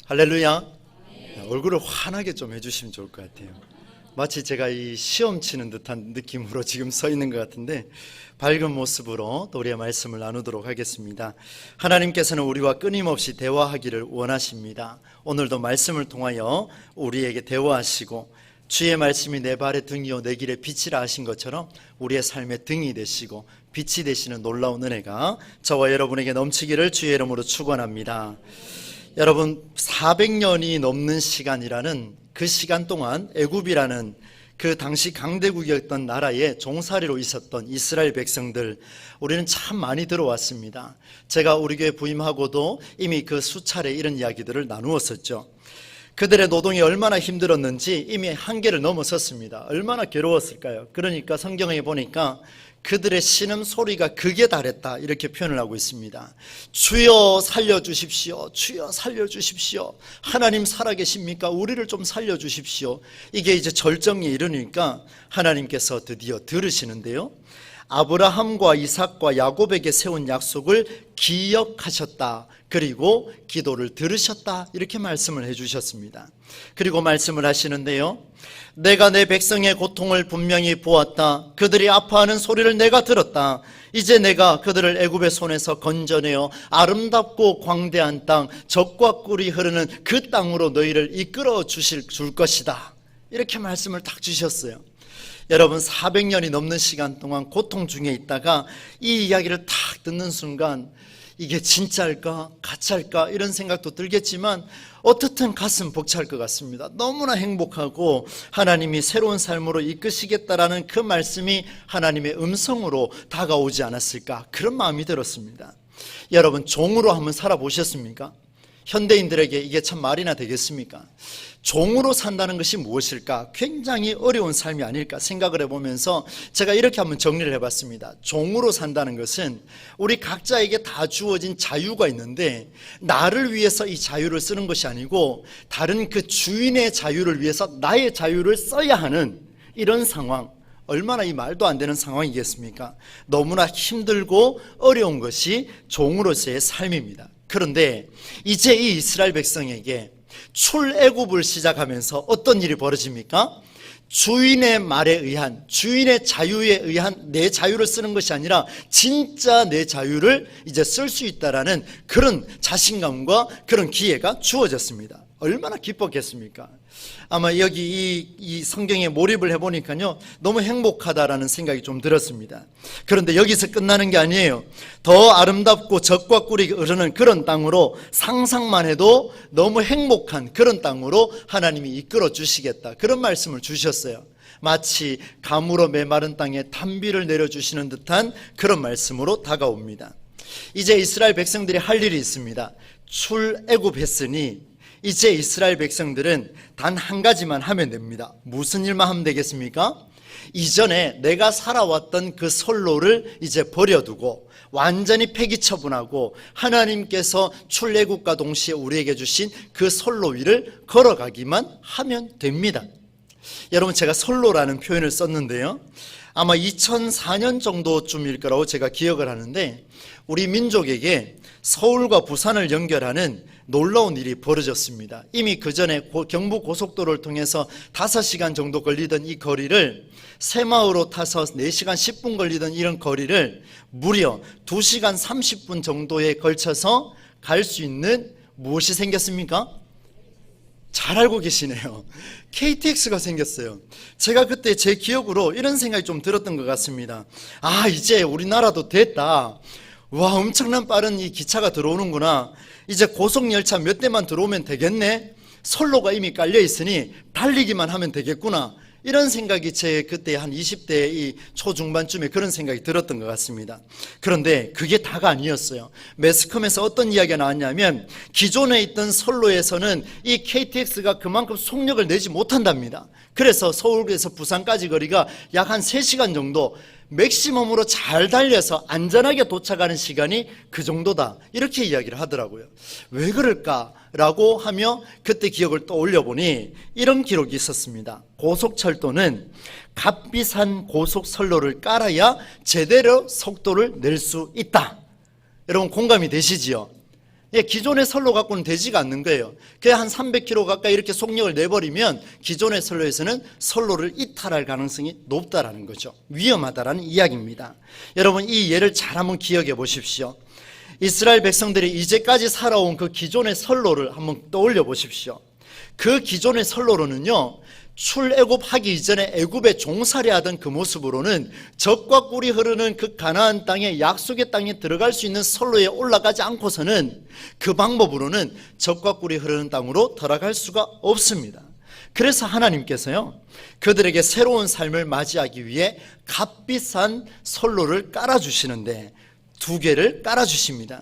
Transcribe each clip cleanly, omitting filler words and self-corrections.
할렐루야. 얼굴을 환하게 좀 해주시면 좋을 것 같아요. 마치 제가 이 시험 치는 듯한 느낌으로 지금 서 있는 것 같은데, 밝은 모습으로 또 우리의 말씀을 나누도록 하겠습니다. 하나님께서는 우리와 끊임없이 대화하기를 원하십니다. 오늘도 말씀을 통하여 우리에게 대화하시고, 주의 말씀이 내 발의 등이요 내 길의 빛이라 하신 것처럼 우리의 삶의 등이 되시고 빛이 되시는 놀라운 은혜가 저와 여러분에게 넘치기를 주의 이름으로 축원합니다. 여러분, 400년이 넘는 시간이라는 그 시간 동안 애굽이라는 그 당시 강대국이었던 나라에 종살이로 있었던 이스라엘 백성들, 우리는 참 많이 들어왔습니다. 제가 우리 교회 부임하고도 이미 그 수차례 이런 이야기들을 나누었었죠. 그들의 노동이 얼마나 힘들었는지 이미 한계를 넘어섰습니다. 얼마나 괴로웠을까요? 그러니까 성경에 보니까 그들의 신음소리가 극에 달했다, 이렇게 표현을 하고 있습니다. 주여 살려주십시오. 주여 살려주십시오. 하나님 살아계십니까? 우리를 좀 살려주십시오. 이게 이제 절정에 이르니까 하나님께서 드디어 들으시는데요, 아브라함과 이삭과 야곱에게 세운 약속을 기억하셨다, 그리고 기도를 들으셨다, 이렇게 말씀을 해주셨습니다. 그리고 말씀을 하시는데요, 내가 내 백성의 고통을 분명히 보았다. 그들이 아파하는 소리를 내가 들었다. 이제 내가 그들을 애굽의 손에서 건져내어 아름답고 광대한 땅, 젖과 꿀이 흐르는 그 땅으로 너희를 이끌어 줄 것이다, 이렇게 말씀을 딱 주셨어요. 여러분, 400년이 넘는 시간 동안 고통 중에 있다가 이 이야기를 딱 듣는 순간 이게 진짜일까 가짜일까 이런 생각도 들겠지만 어떻든 가슴 벅찰 것 같습니다. 너무나 행복하고 하나님이 새로운 삶으로 이끄시겠다라는 그 말씀이 하나님의 음성으로 다가오지 않았을까, 그런 마음이 들었습니다. 여러분, 종으로 한번 살아보셨습니까? 현대인들에게 이게 참 말이나 되겠습니까? 종으로 산다는 것이 무엇일까? 굉장히 어려운 삶이 아닐까 생각을 해보면서 제가 이렇게 한번 정리를 해봤습니다. 종으로 산다는 것은 우리 각자에게 다 주어진 자유가 있는데 나를 위해서 이 자유를 쓰는 것이 아니고 다른 그 주인의 자유를 위해서 나의 자유를 써야 하는 이런 상황, 얼마나 이 말도 안 되는 상황이겠습니까? 너무나 힘들고 어려운 것이 종으로서의 삶입니다. 그런데 이제 이 이스라엘 백성에게 출애굽을 시작하면서 어떤 일이 벌어집니까? 주인의 말에 의한, 주인의 자유에 의한 내 자유를 쓰는 것이 아니라 진짜 내 자유를 이제 쓸 수 있다라는 그런 자신감과 그런 기회가 주어졌습니다. 얼마나 기뻤겠습니까? 아마 여기 이 성경에 몰입을 해보니까요, 너무 행복하다라는 생각이 좀 들었습니다. 그런데 여기서 끝나는 게 아니에요. 더 아름답고 젖과 꿀이 흐르는 그런 땅으로, 상상만 해도 너무 행복한 그런 땅으로 하나님이 이끌어 주시겠다, 그런 말씀을 주셨어요. 마치 가물어 메마른 땅에 단비를 내려주시는 듯한 그런 말씀으로 다가옵니다. 이제 이스라엘 백성들이 할 일이 있습니다. 출애굽했으니 이제 이스라엘 백성들은 단 한 가지만 하면 됩니다. 무슨 일만 하면 되겠습니까? 이전에 내가 살아왔던 그 선로를 이제 버려두고 완전히 폐기 처분하고 하나님께서 출애굽과 동시에 우리에게 주신 그 선로 위를 걸어가기만 하면 됩니다. 여러분, 제가 선로라는 표현을 썼는데요, 아마 2004년 정도쯤일 거라고 제가 기억을 하는데, 우리 민족에게 서울과 부산을 연결하는 놀라운 일이 벌어졌습니다. 이미 그 전에 경부 고속도로를 통해서 5시간 정도 걸리던 이 거리를 새마을로 타서 4시간 10분 걸리던 이런 거리를 무려 2시간 30분 정도에 걸쳐서 갈 수 있는 무엇이 생겼습니까? 잘 알고 계시네요. KTX가 생겼어요. 제가 그때 제 기억으로 이런 생각이 좀 들었던 것 같습니다. 아, 이제 우리나라도 됐다. 와, 엄청난 빠른 이 기차가 들어오는구나. 이제 고속열차 몇 대만 들어오면 되겠네. 선로가 이미 깔려 있으니 달리기만 하면 되겠구나. 이런 생각이 제 그때 한 20대 이 초중반쯤에 그런 생각이 들었던 것 같습니다. 그런데 그게 다가 아니었어요. 매스컴에서 어떤 이야기가 나왔냐면 기존에 있던 선로에서는 이 KTX가 그만큼 속력을 내지 못한답니다. 그래서 서울에서 부산까지 거리가 약 한 3시간 정도 맥시멈으로 잘 달려서 안전하게 도착하는 시간이 그 정도다, 이렇게 이야기를 하더라고요. 왜 그럴까라고 하며 그때 기억을 떠올려 보니 이런 기록이 있었습니다. 고속철도는 값비싼 고속선로를 깔아야 제대로 속도를 낼 수 있다. 여러분, 공감이 되시지요? 예, 기존의 선로 갖고는 되지가 않는 거예요. 그냥 한 300km 가까이 이렇게 속력을 내버리면 기존의 선로에서는 선로를 이탈할 가능성이 높다라는 거죠. 위험하다라는 이야기입니다. 여러분, 이 예를 잘 한번 기억해 보십시오. 이스라엘 백성들이 이제까지 살아온 그 기존의 선로를 한번 떠올려 보십시오. 그 기존의 선로로는요, 출애굽하기 이전에 애굽에 종살이하던 그 모습으로는 적과 꿀이 흐르는 그 가나안 땅에, 약속의 땅에 들어갈 수 있는 선로에 올라가지 않고서는 그 방법으로는 적과 꿀이 흐르는 땅으로 들어갈 수가 없습니다. 그래서 하나님께서요, 그들에게 새로운 삶을 맞이하기 위해 값비싼 선로를 깔아주시는데 두 개를 깔아주십니다.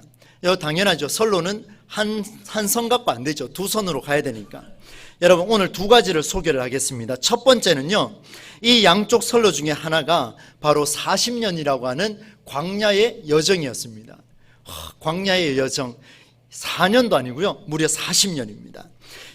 당연하죠. 선로는 한 선 갖고 안 되죠. 두 선으로 가야 되니까. 여러분, 오늘 두 가지를 소개를 하겠습니다. 첫 번째는요, 이 양쪽 선로 중에 하나가 바로 40년이라고 하는 광야의 여정이었습니다. 광야의 여정, 4년도 아니고요, 무려 40년입니다.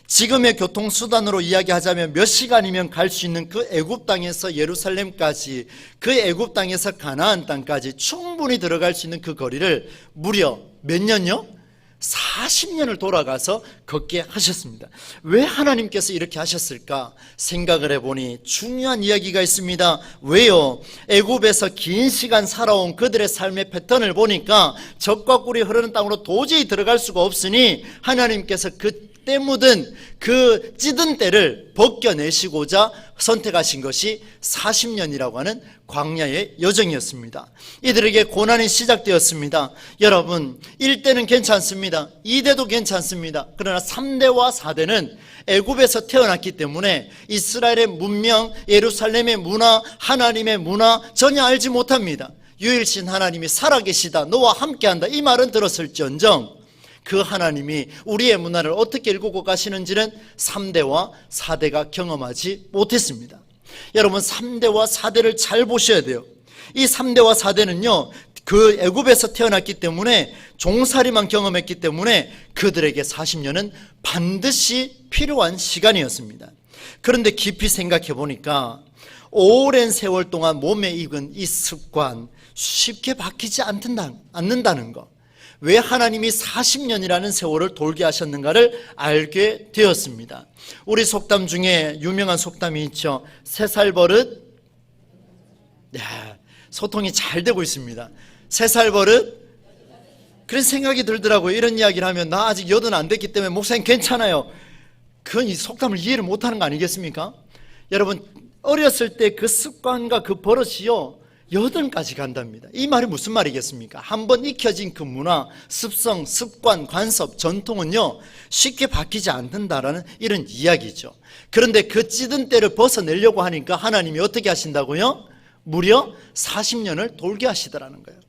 지금의 교통수단으로 이야기하자면 몇 시간이면 갈 수 있는 그 애굽 땅에서 예루살렘까지, 그 애굽 땅에서 가나안 땅까지 충분히 들어갈 수 있는 그 거리를 무려 몇 년요? 40년을 돌아가서 걷게 하셨습니다. 왜 하나님께서 이렇게 하셨을까 생각을 해보니 중요한 이야기가 있습니다. 왜요? 애굽에서 긴 시간 살아온 그들의 삶의 패턴을 보니까 적과 꿀이 흐르는 땅으로 도저히 들어갈 수가 없으니 하나님께서 그 때 묻은 그 찌든 때를 벗겨내시고자 선택하신 것이 40년이라고 하는 광야의 여정이었습니다. 이들에게 고난이 시작되었습니다. 여러분, 1대는 괜찮습니다. 2대도 괜찮습니다. 그러나 3대와 4대는 애굽에서 태어났기 때문에 이스라엘의 문명, 예루살렘의 문화, 하나님의 문화 전혀 알지 못합니다. 유일신 하나님이 살아계시다, 너와 함께한다, 이 말은 들었을지언정 그 하나님이 우리의 문화를 어떻게 일구고 가시는지는 3대와 4대가 경험하지 못했습니다. 여러분, 3대와 4대를 잘 보셔야 돼요. 이 3대와 4대는요, 그 애굽에서 태어났기 때문에, 종살이만 경험했기 때문에 그들에게 40년은 반드시 필요한 시간이었습니다. 그런데 깊이 생각해 보니까 오랜 세월 동안 몸에 익은 이 습관 쉽게 바뀌지 않는다는 것, 왜 하나님이 40년이라는 세월을 돌게 하셨는가를 알게 되었습니다. 우리 속담 중에 유명한 속담이 있죠. 3살 버릇, 소통이 잘 되고 있습니다. 3살 버릇, 그런 생각이 들더라고요. 이런 이야기를 하면 나 아직 80 안 됐기 때문에 목사님 괜찮아요. 그건 이 속담을 이해를 못하는 거 아니겠습니까? 여러분, 어렸을 때 그 습관과 그 버릇이요, 80까지 간답니다. 이 말이 무슨 말이겠습니까? 한번 익혀진 그 문화, 습성, 습관, 관습, 전통은요, 쉽게 바뀌지 않는다라는 이런 이야기죠. 그런데 그 찌든 때를 벗어내려고 하니까 하나님이 어떻게 하신다고요? 무려 40년을 돌게 하시더라는 거예요.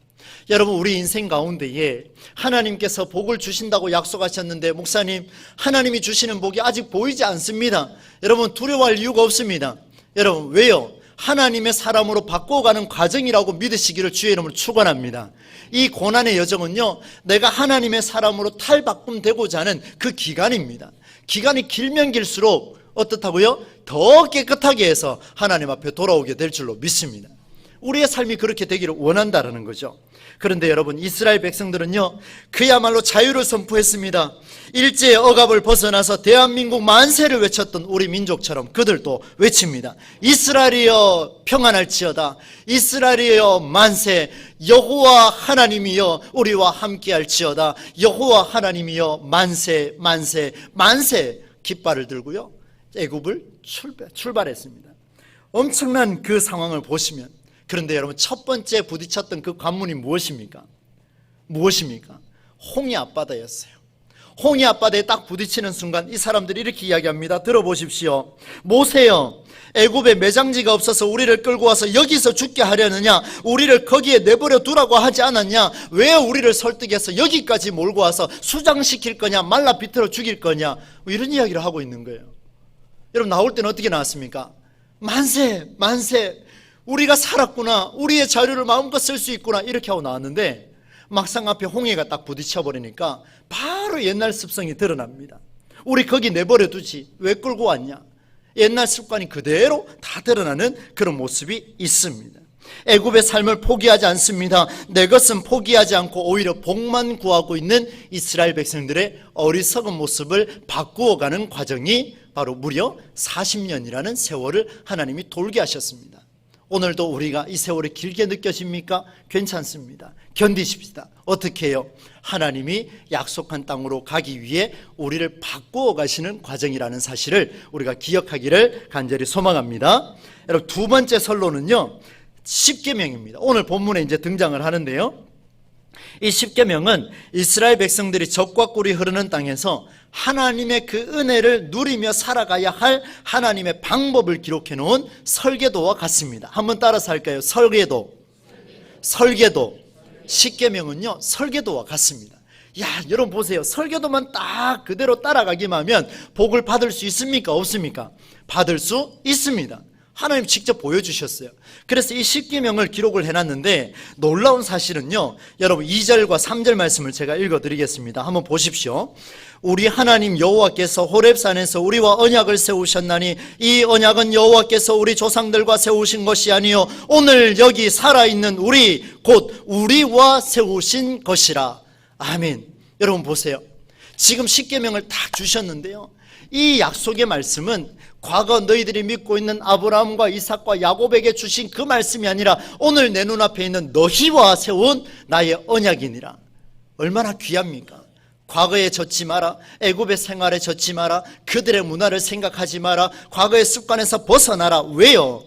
여러분, 우리 인생 가운데에 하나님께서 복을 주신다고 약속하셨는데, 목사님, 하나님이 주시는 복이 아직 보이지 않습니다. 여러분, 두려워할 이유가 없습니다. 여러분, 왜요? 하나님의 사람으로 바꿔가는 과정이라고 믿으시기를 주의 이름으로 축원합니다. 이 고난의 여정은요, 내가 하나님의 사람으로 탈바꿈되고자 하는 그 기간입니다. 기간이 길면 길수록 어떻다고요? 더 깨끗하게 해서 하나님 앞에 돌아오게 될 줄로 믿습니다. 우리의 삶이 그렇게 되기를 원한다라는 거죠. 그런데 여러분, 이스라엘 백성들은요, 그야말로 자유를 선포했습니다. 일제의 억압을 벗어나서 대한민국 만세를 외쳤던 우리 민족처럼 그들도 외칩니다. 이스라엘이여 평안할지어다. 이스라엘이여 만세. 여호와 하나님이여 우리와 함께할지어다. 여호와 하나님이여 만세 만세 만세. 깃발을 들고요, 애굽을 출발했습니다. 엄청난 그 상황을 보시면, 그런데 여러분, 첫 번째 부딪혔던 그 관문이 무엇입니까? 홍해 앞바다였어요. 홍해 앞바다에 딱 부딪히는 순간 이 사람들이 이렇게 이야기합니다. 들어보십시오. 모세여, 애굽에 매장지가 없어서 우리를 끌고 와서 여기서 죽게 하려느냐? 우리를 거기에 내버려 두라고 하지 않았냐? 왜 우리를 설득해서 여기까지 몰고 와서 수장시킬 거냐? 말라 비틀어 죽일 거냐? 이런 이야기를 하고 있는 거예요. 여러분, 나올 때는 어떻게 나왔습니까? 만세 만세, 우리가 살았구나, 우리의 자유를 마음껏 쓸 수 있구나, 이렇게 하고 나왔는데 막상 앞에 홍해가 딱 부딪혀버리니까 바로 옛날 습성이 드러납니다. 우리 거기 내버려 두지 왜 끌고 왔냐? 옛날 습관이 그대로 다 드러나는 그런 모습이 있습니다. 애굽의 삶을 포기하지 않습니다. 내 것은 포기하지 않고 오히려 복만 구하고 있는 이스라엘 백성들의 어리석은 모습을 바꾸어가는 과정이 바로 무려 40년이라는 세월을 하나님이 돌게 하셨습니다. 오늘도 우리가 이 세월이 길게 느껴집니까? 괜찮습니다. 견디십시다. 어떻게 해요? 하나님이 약속한 땅으로 가기 위해 우리를 바꾸어 가시는 과정이라는 사실을 우리가 기억하기를 간절히 소망합니다. 여러분, 두 번째 선로는요, 십계명입니다. 오늘 본문에 이제 등장을 하는데요, 이 십계명은 이스라엘 백성들이 적과 꿀이 흐르는 땅에서 하나님의 그 은혜를 누리며 살아가야 할 하나님의 방법을 기록해 놓은 설계도와 같습니다. 한번 따라서 할까요? 설계도. 십계명은요, 설계도와 같습니다. 야, 여러분 보세요. 설계도만 딱 그대로 따라가기만 하면 복을 받을 수 있습니까? 없습니까? 받을 수 있습니다. 하나님 직접 보여주셨어요. 그래서 이 십계명을 기록을 해놨는데 놀라운 사실은요, 여러분 2절과 3절 말씀을 제가 읽어드리겠습니다. 한번 보십시오. 우리 하나님 여호와께서 호렙산에서 우리와 언약을 세우셨나니 이 언약은 여호와께서 우리 조상들과 세우신 것이 아니요 오늘 여기 살아있는 우리 곧 우리와 세우신 것이라. 아멘. 여러분 보세요. 지금 십계명을 다 주셨는데요, 이 약속의 말씀은 과거 너희들이 믿고 있는 아브라함과 이삭과 야곱에게 주신 그 말씀이 아니라 오늘 내 눈앞에 있는 너희와 세운 나의 언약이니라. 얼마나 귀합니까? 과거에 젖지 마라. 애굽의 생활에 젖지 마라. 그들의 문화를 생각하지 마라. 과거의 습관에서 벗어나라. 왜요?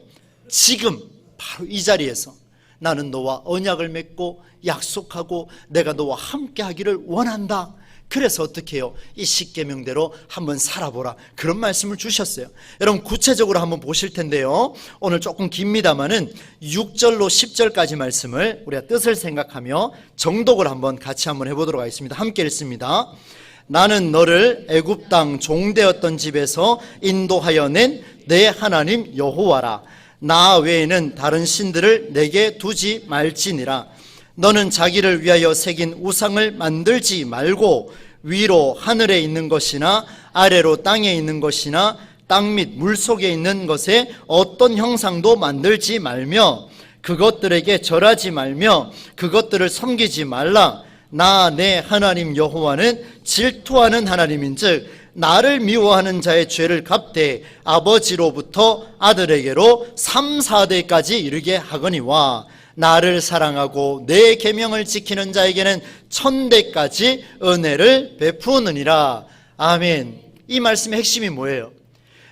지금 바로 이 자리에서 나는 너와 언약을 맺고 약속하고 내가 너와 함께 하기를 원한다. 그래서 어떻게 해요? 이 십계명대로 한번 살아보라, 그런 말씀을 주셨어요. 여러분 구체적으로 한번 보실 텐데요, 오늘 조금 깁니다마는 6절로 10절까지 말씀을 우리가 뜻을 생각하며 정독을 한번 같이 한번 해보도록 하겠습니다. 함께 읽습니다. 나는 너를 애굽 땅 종되었던 집에서 인도하여 낸 내 하나님 여호와라. 나 외에는 다른 신들을 내게 두지 말지니라. 너는 자기를 위하여 새긴 우상을 만들지 말고 위로 하늘에 있는 것이나 아래로 땅에 있는 것이나 땅 및 물속에 있는 것에 어떤 형상도 만들지 말며 그것들에게 절하지 말며 그것들을 섬기지 말라. 나 내 하나님 여호와는 질투하는 하나님인즉 나를 미워하는 자의 죄를 갚되 아버지로부터 아들에게로 3, 4대까지 이르게 하거니와 나를 사랑하고 내 계명을 지키는 자에게는 1000대까지 은혜를 베푸느니라. 아멘. 이 말씀의 핵심이 뭐예요?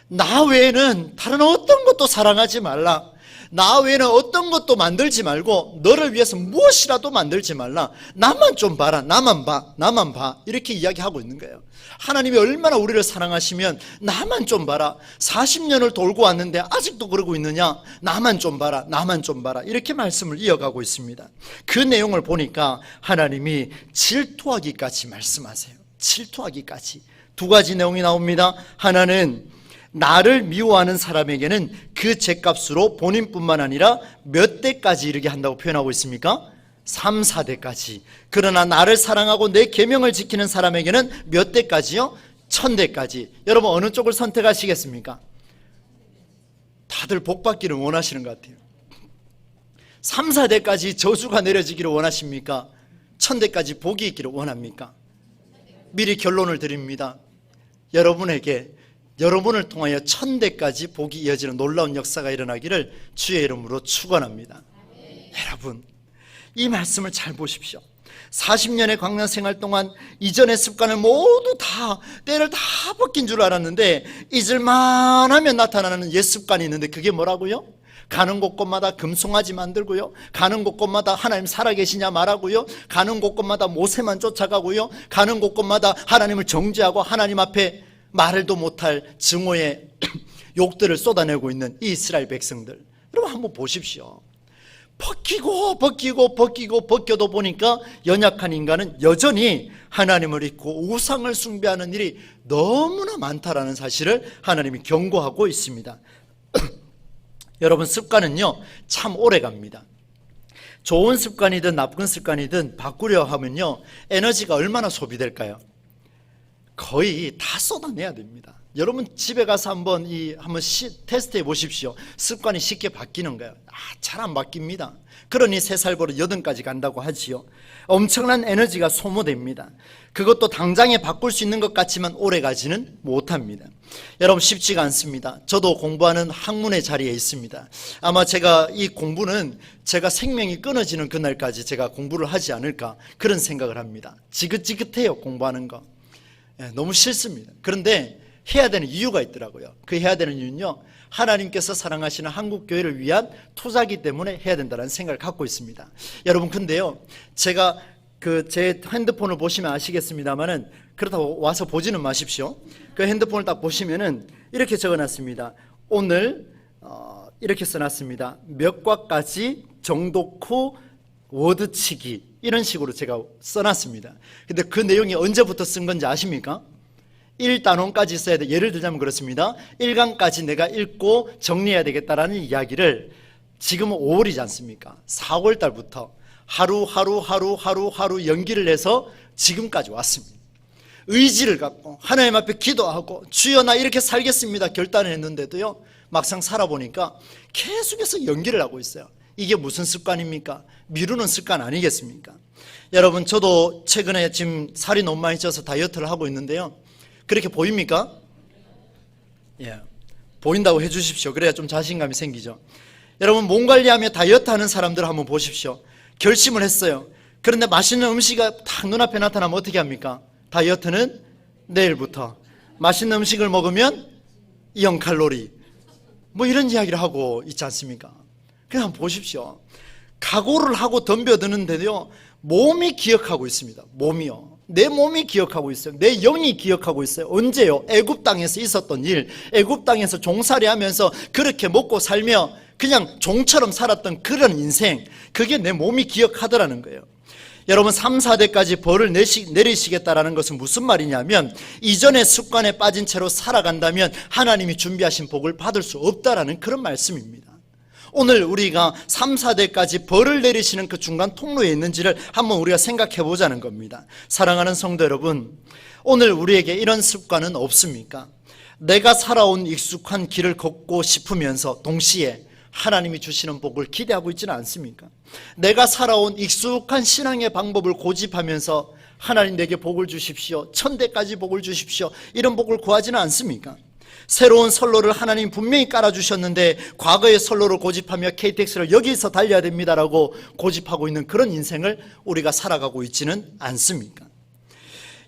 나 외에는 다른 어떤 것도 사랑하지 말라. 나 외에는 어떤 것도 만들지 말고 너를 위해서 무엇이라도 만들지 말라. 나만 좀 봐라. 나만 봐. 이렇게 이야기하고 있는 거예요. 하나님이 얼마나 우리를 사랑하시면 나만 좀 봐라. 40년을 돌고 왔는데 아직도 그러고 있느냐? 나만 좀 봐라. 이렇게 말씀을 이어가고 있습니다. 그 내용을 보니까 하나님이 질투하기까지 말씀하세요. 질투하기까지. 두 가지 내용이 나옵니다. 하나는 나를 미워하는 사람에게는 그 죄값으로 본인뿐만 아니라 몇 대까지 이르게 한다고 표현하고 있습니까? 3, 4대까지. 그러나 나를 사랑하고 내 계명을 지키는 사람에게는 몇 대까지요? 1000대까지. 여러분 어느 쪽을 선택하시겠습니까? 다들 복 받기를 원하시는 것 같아요. 3, 4대까지 저주가 내려지기를 원하십니까? 1000대까지 복이 있기를 원합니까? 미리 결론을 드립니다. 여러분을 통하여 1000대까지 복이 이어지는 놀라운 역사가 일어나기를 주의 이름으로 축원합니다. 여러분 이 말씀을 잘 보십시오. 40년의 광야 생활 동안 이전의 습관을 모두 다 때를 다 벗긴 줄 알았는데 잊을만 하면 나타나는 옛 습관이 있는데 그게 뭐라고요? 가는 곳곳마다 금송아지 만들고요, 가는 곳곳마다 하나님 살아계시냐 말하고요, 가는 곳곳마다 모세만 쫓아가고요, 가는 곳곳마다 하나님을 정죄하고 하나님 앞에 말도 못할 증오의 욕들을 쏟아내고 있는 이 이스라엘 백성들. 여러분 한번 보십시오. 벗겨도 보니까 연약한 인간은 여전히 하나님을 잊고 우상을 숭배하는 일이 너무나 많다라는 사실을 하나님이 경고하고 있습니다. 여러분 습관은요 참 오래 갑니다. 좋은 습관이든 나쁜 습관이든 바꾸려 하면요 에너지가 얼마나 소비될까요? 거의 다 쏟아내야 됩니다. 여러분 집에 가서 한번 테스트해 보십시오. 습관이 쉽게 바뀌는 거예요. 잘 안 바뀝니다. 그러니 3살부로 8까지 간다고 하지요. 엄청난 에너지가 소모됩니다. 그것도 당장에 바꿀 수 있는 것 같지만 오래 가지는 못합니다. 여러분 쉽지가 않습니다. 저도 공부하는 학문의 자리에 있습니다. 아마 제가 이 공부는 제가 생명이 끊어지는 그날까지 제가 공부를 하지 않을까 그런 생각을 합니다. 지긋지긋해요, 공부하는 거. 너무 싫습니다. 그런데 해야 되는 이유가 있더라고요. 그 해야 되는 이유는요, 하나님께서 사랑하시는 한국교회를 위한 투자기 때문에 해야 된다는 생각을 갖고 있습니다. 여러분 근데요, 제가 제 핸드폰을 보시면 아시겠습니다만은, 그렇다고 와서 보지는 마십시오. 그 핸드폰을 딱 보시면은 이렇게 적어놨습니다. 오늘 이렇게 써놨습니다. 몇 과까지 정독후 워드치기, 이런 식으로 제가 써놨습니다. 근데 그 내용이 언제부터 쓴 건지 아십니까? 1단원까지 써야 돼. 예를 들자면 그렇습니다. 1강까지 내가 읽고 정리해야 되겠다라는 이야기를 지금은 5월이지 않습니까? 4월 달부터 하루 연기를 해서 지금까지 왔습니다. 의지를 갖고 하나님 앞에 기도하고 주여 나 이렇게 살겠습니다 결단을 했는데도요, 막상 살아보니까 계속해서 연기를 하고 있어요. 이게 무슨 습관입니까? 미루는 습관 아니겠습니까? 여러분 저도 최근에 지금 살이 너무 많이 쪄서 다이어트를 하고 있는데요, 그렇게 보입니까? 예, 보인다고 해주십시오. 그래야 좀 자신감이 생기죠. 여러분 몸 관리하며 다이어트 하는 사람들 한번 보십시오. 결심을 했어요. 그런데 맛있는 음식이 딱 눈앞에 나타나면 어떻게 합니까? 다이어트는 내일부터. 맛있는 음식을 먹으면 0칼로리, 뭐 이런 이야기를 하고 있지 않습니까? 그냥 한번 보십시오. 각오를 하고 덤벼드는데도요, 몸이 기억하고 있습니다. 몸이요. 내 몸이 기억하고 있어요. 내 영이 기억하고 있어요. 언제요? 애굽 땅에서 있었던 일, 애굽 땅에서 종살이 하면서 그렇게 먹고 살며 그냥 종처럼 살았던 그런 인생, 그게 내 몸이 기억하더라는 거예요. 여러분 3, 4대까지 벌을 내리시겠다라는 것은 무슨 말이냐면, 이전의 습관에 빠진 채로 살아간다면 하나님이 준비하신 복을 받을 수 없다라는 그런 말씀입니다. 오늘 우리가 3, 4대까지 벌을 내리시는 그 중간 통로에 있는지를 한번 우리가 생각해 보자는 겁니다. 사랑하는 성도 여러분, 오늘 우리에게 이런 습관은 없습니까? 내가 살아온 익숙한 길을 걷고 싶으면서 동시에 하나님이 주시는 복을 기대하고 있지는 않습니까? 내가 살아온 익숙한 신앙의 방법을 고집하면서 하나님 내게 복을 주십시오, 1000대까지 복을 주십시오, 이런 복을 구하지는 않습니까? 새로운 선로를 하나님 분명히 깔아주셨는데 과거의 선로를 고집하며 KTX를 여기서 달려야 됩니다라고 고집하고 있는 그런 인생을 우리가 살아가고 있지는 않습니까?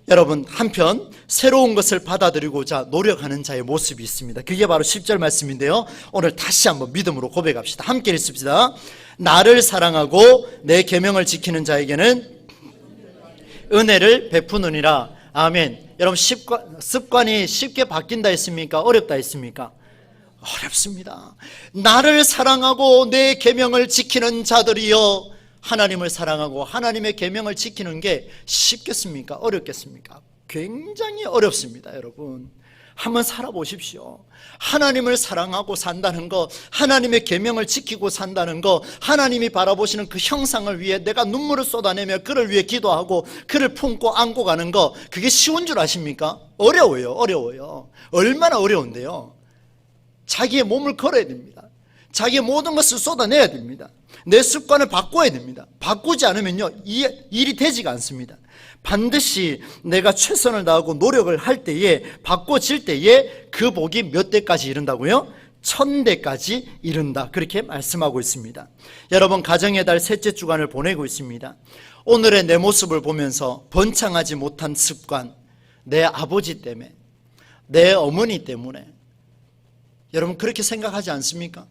여러분 한편 새로운 것을 받아들이고자 노력하는 자의 모습이 있습니다. 그게 바로 10절 말씀인데요, 오늘 다시 한번 믿음으로 고백합시다. 함께 읽습시다. 나를 사랑하고 내 계명을 지키는 자에게는 은혜를 베푸느니라. 아멘. 여러분 습관이 쉽게 바뀐다 했습니까? 어렵다 했습니까? 어렵습니다. 나를 사랑하고 내 계명을 지키는 자들이여. 하나님을 사랑하고 하나님의 계명을 지키는 게 쉽겠습니까? 어렵겠습니까? 굉장히 어렵습니다. 여러분 한번 살아보십시오. 하나님을 사랑하고 산다는 거, 하나님의 계명을 지키고 산다는 거, 하나님이 바라보시는 그 형상을 위해 내가 눈물을 쏟아내며 그를 위해 기도하고 그를 품고 안고 가는 거, 그게 쉬운 줄 아십니까? 어려워요. 얼마나 어려운데요. 자기의 몸을 걸어야 됩니다. 자기의 모든 것을 쏟아내야 됩니다. 내 습관을 바꿔야 됩니다. 바꾸지 않으면요, 이 일이 되지가 않습니다. 반드시 내가 최선을 다하고 노력을 할 때에, 바꿔질 때에 그 복이 몇 대까지 이른다고요? 1000대까지 이른다, 그렇게 말씀하고 있습니다. 여러분 가정의 달 셋째 주간을 보내고 있습니다. 오늘의 내 모습을 보면서 번창하지 못한 습관, 내 아버지 때문에, 내 어머니 때문에, 여러분 그렇게 생각하지 않습니까?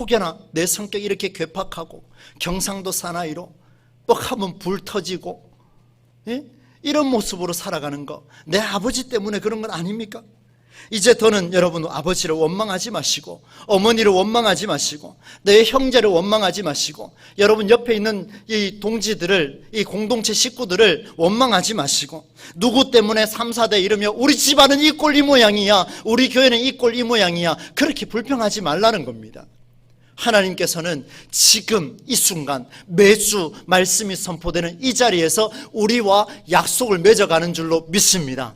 혹여나 내 성격이 이렇게 괴팍하고 경상도 사나이로 또 하면 불 터지고, 예? 이런 모습으로 살아가는 거, 내 아버지 때문에 그런 건 아닙니까? 이제 더는 여러분 아버지를 원망하지 마시고, 어머니를 원망하지 마시고, 내 형제를 원망하지 마시고, 여러분 옆에 있는 이 동지들을, 이 공동체 식구들을 원망하지 마시고, 누구 때문에 3, 4대 이러며 우리 집안은 이 꼴 이 모양이야, 우리 교회는 이 꼴 이 모양이야, 그렇게 불평하지 말라는 겁니다. 하나님께서는 지금 이 순간 매주 말씀이 선포되는 이 자리에서 우리와 약속을 맺어가는 줄로 믿습니다.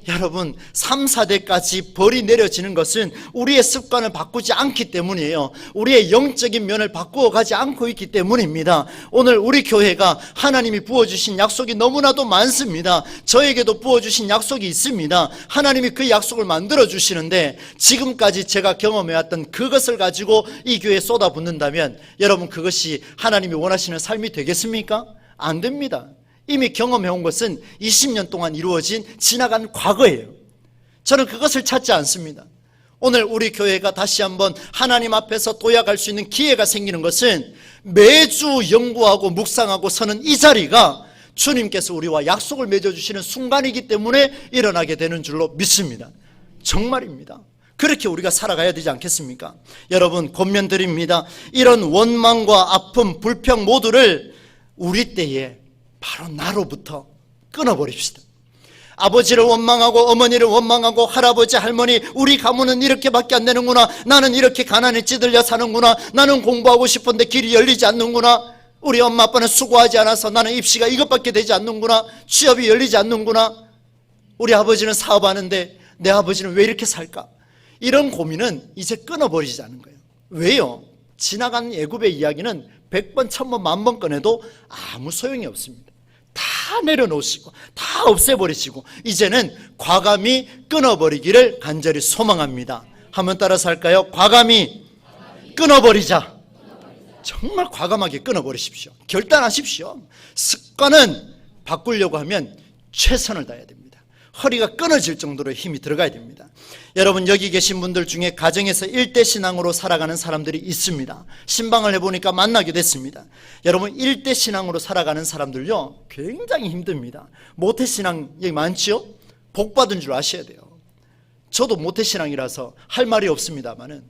여러분, 3, 4대까지 벌이 내려지는 것은 우리의 습관을 바꾸지 않기 때문이에요. 우리의 영적인 면을 바꾸어 가지 않고 있기 때문입니다. 오늘 우리 교회가 하나님이 부어주신 약속이 너무나도 많습니다. 저에게도 부어주신 약속이 있습니다. 하나님이 그 약속을 만들어주시는데 지금까지 제가 경험해왔던 그것을 가지고 이 교회에 쏟아붓는다면 여러분, 그것이 하나님이 원하시는 삶이 되겠습니까? 안 됩니다. 이미 경험해온 것은 20년 동안 이루어진 지나간 과거예요. 저는 그것을 찾지 않습니다. 오늘 우리 교회가 다시 한번 하나님 앞에서 도약할 수 있는 기회가 생기는 것은 매주 연구하고 묵상하고 서는 이 자리가 주님께서 우리와 약속을 맺어주시는 순간이기 때문에 일어나게 되는 줄로 믿습니다. 정말입니다. 그렇게 우리가 살아가야 되지 않겠습니까? 여러분, 권면드립니다. 이런 원망과 아픔, 불평 모두를 우리 때에 바로 나로부터 끊어버립시다. 아버지를 원망하고 어머니를 원망하고 할아버지 할머니, 우리 가문은 이렇게밖에 안 되는구나, 나는 이렇게 가난에 찌들려 사는구나, 나는 공부하고 싶은데 길이 열리지 않는구나, 우리 엄마 아빠는 수고하지 않아서 나는 입시가 이것밖에 되지 않는구나, 취업이 열리지 않는구나, 우리 아버지는 사업하는데 내 아버지는 왜 이렇게 살까? 이런 고민은 이제 끊어버리자는 거예요. 왜요? 지나간 애굽의 이야기는 100번, 1000번, 10,000번 꺼내도 아무 소용이 없습니다. 다 내려놓으시고 다 없애버리시고 이제는 과감히 끊어버리기를 간절히 소망합니다. 한번 따라서 할까요? 과감히 끊어버리자. 정말 과감하게 끊어버리십시오. 결단하십시오. 습관은 바꾸려고 하면 최선을 다해야 됩니다. 허리가 끊어질 정도로 힘이 들어가야 됩니다. 여러분, 여기 계신 분들 중에 가정에서 일대 신앙으로 살아가는 사람들이 있습니다. 신방을 해보니까 만나게 됐습니다. 여러분, 일대 신앙으로 살아가는 사람들요, 굉장히 힘듭니다. 모태신앙이 많지요? 복받은 줄 아셔야 돼요. 저도 모태신앙이라서 할 말이 없습니다만은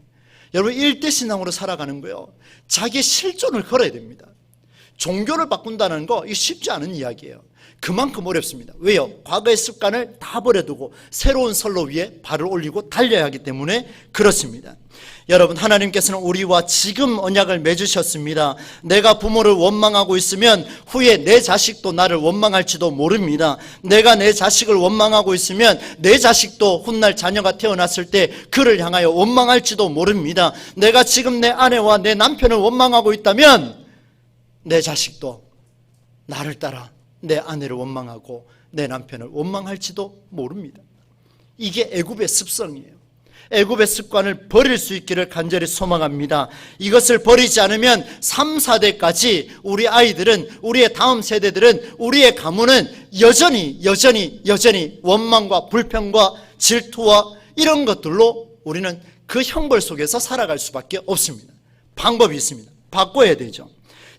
여러분, 일대 신앙으로 살아가는 거요, 자기의 실존을 걸어야 됩니다. 종교를 바꾼다는 거 이게 쉽지 않은 이야기예요. 그만큼 어렵습니다. 왜요? 과거의 습관을 다 버려두고 새로운 선로 위에 발을 올리고 달려야 하기 때문에 그렇습니다. 여러분, 하나님께서는 우리와 지금 언약을 맺으셨습니다. 내가 부모를 원망하고 있으면 후에 내 자식도 나를 원망할지도 모릅니다. 내가 내 자식을 원망하고 있으면 내 자식도 훗날 자녀가 태어났을 때 그를 향하여 원망할지도 모릅니다. 내가 지금 내 아내와 내 남편을 원망하고 있다면 내 자식도 나를 따라 내 아내를 원망하고 내 남편을 원망할지도 모릅니다. 이게 애굽의 습성이에요. 애굽의 습관을 버릴 수 있기를 간절히 소망합니다. 이것을 버리지 않으면 3, 4대까지 우리 아이들은, 우리의 다음 세대들은, 우리의 가문은 여전히 원망과 불평과 질투와 이런 것들로 우리는 그 형벌 속에서 살아갈 수밖에 없습니다. 방법이 있습니다. 바꿔야 되죠.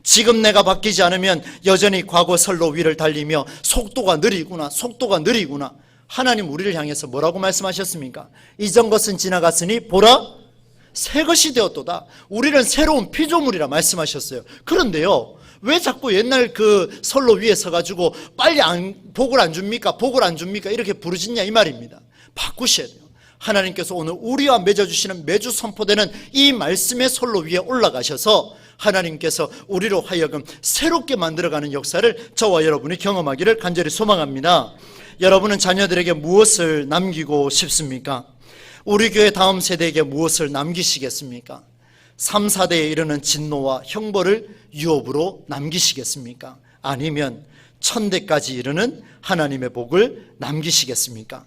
지금 내가 바뀌지 않으면 여전히 과거 선로 위를 달리며 속도가 느리구나. 하나님 우리를 향해서 뭐라고 말씀하셨습니까? 이전 것은 지나갔으니 보라 새 것이 되었도다. 우리는 새로운 피조물이라 말씀하셨어요. 그런데요, 왜 자꾸 옛날 그 선로 위에 서가지고 빨리 복을 안 줍니까? 이렇게 부르짖냐 이 말입니다. 바꾸셔야 돼요. 하나님께서 오늘 우리와 맺어주시는 매주 선포되는 이 말씀의 선로 위에 올라가셔서 하나님께서 우리로 하여금 새롭게 만들어가는 역사를 저와 여러분이 경험하기를 간절히 소망합니다. 여러분은 자녀들에게 무엇을 남기고 싶습니까? 우리 교회 다음 세대에게 무엇을 남기시겠습니까? 3, 4대에 이르는 진노와 형벌을 유업으로 남기시겠습니까? 아니면 1000대까지 이르는 하나님의 복을 남기시겠습니까?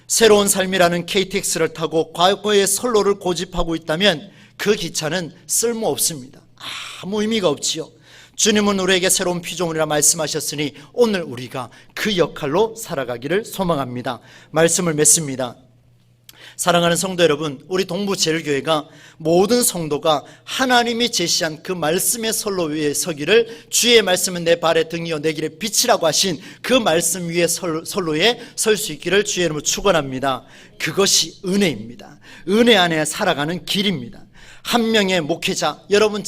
새로운 삶이라는 KTX를 타고 과거의 선로를 고집하고 있다면 그 기차는 쓸모없습니다. 아무 의미가 없지요. 주님은 우리에게 새로운 피조물이라 말씀하셨으니 오늘 우리가 그 역할로 살아가기를 소망합니다. 말씀을 맺습니다. 사랑하는 성도 여러분, 우리 동부제일교회가 모든 성도가 하나님이 제시한 그 말씀의 선로 위에 서기를, 주의 말씀은 내 발의 등이요 내 길의 빛이라고 하신 그 말씀 위에 선로에 설 수 있기를 주의 이름으로 축원합니다. 그것이 은혜입니다. 은혜 안에 살아가는 길입니다. 한 명의 목회자, 여러분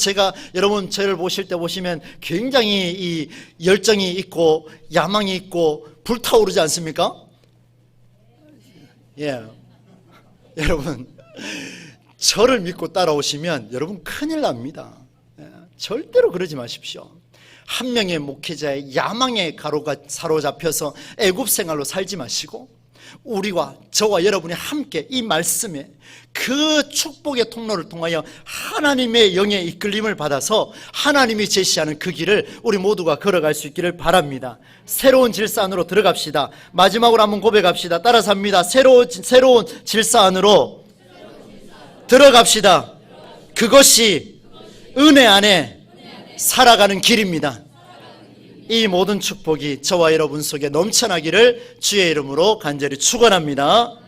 저를 보실 때 보시면 굉장히 이 열정이 있고 야망이 있고 불타오르지 않습니까? 예. 여러분, 저를 믿고 따라오시면 여러분 큰일 납니다. 절대로 그러지 마십시오. 한 명의 목회자의 야망의 가로가 사로잡혀서 애굽 생활로 살지 마시고 우리와 저와 여러분이 함께 이 말씀에 그 축복의 통로를 통하여 하나님의 영의 이끌림을 받아서 하나님이 제시하는 그 길을 우리 모두가 걸어갈 수 있기를 바랍니다. 새로운 질서 안으로 들어갑시다. 마지막으로 한번 고백합시다. 따라서 합니다. 새로운 질서 안으로 들어갑시다. 그것이 은혜 안에 살아가는 길입니다. 이 모든 축복이 저와 여러분 속에 넘쳐나기를 주의 이름으로 간절히 축원합니다.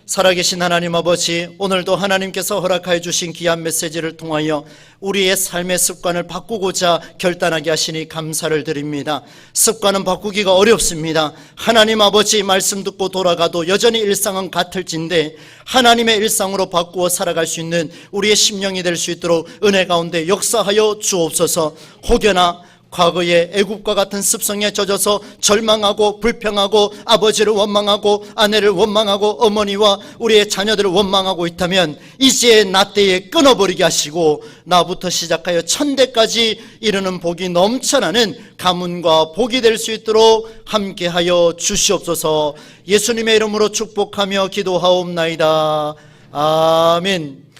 살아계신 하나님 아버지, 오늘도 하나님께서 허락하여 주신 귀한 메시지를 통하여 우리의 삶의 습관을 바꾸고자 결단하게 하시니 감사를 드립니다. 습관은 바꾸기가 어렵습니다. 하나님 아버지, 말씀 듣고 돌아가도 여전히 일상은 같을진데 하나님의 일상으로 바꾸어 살아갈 수 있는 우리의 심령이 될 수 있도록 은혜 가운데 역사하여 주옵소서. 혹여나 과거의 애굽과 같은 습성에 젖어서 절망하고 불평하고 아버지를 원망하고 아내를 원망하고 어머니와 우리의 자녀들을 원망하고 있다면 이제 나 때에 끊어버리게 하시고 나부터 시작하여 천대까지 이르는 복이 넘쳐나는 가문과 복이 될 수 있도록 함께하여 주시옵소서. 예수님의 이름으로 축복하며 기도하옵나이다. 아멘.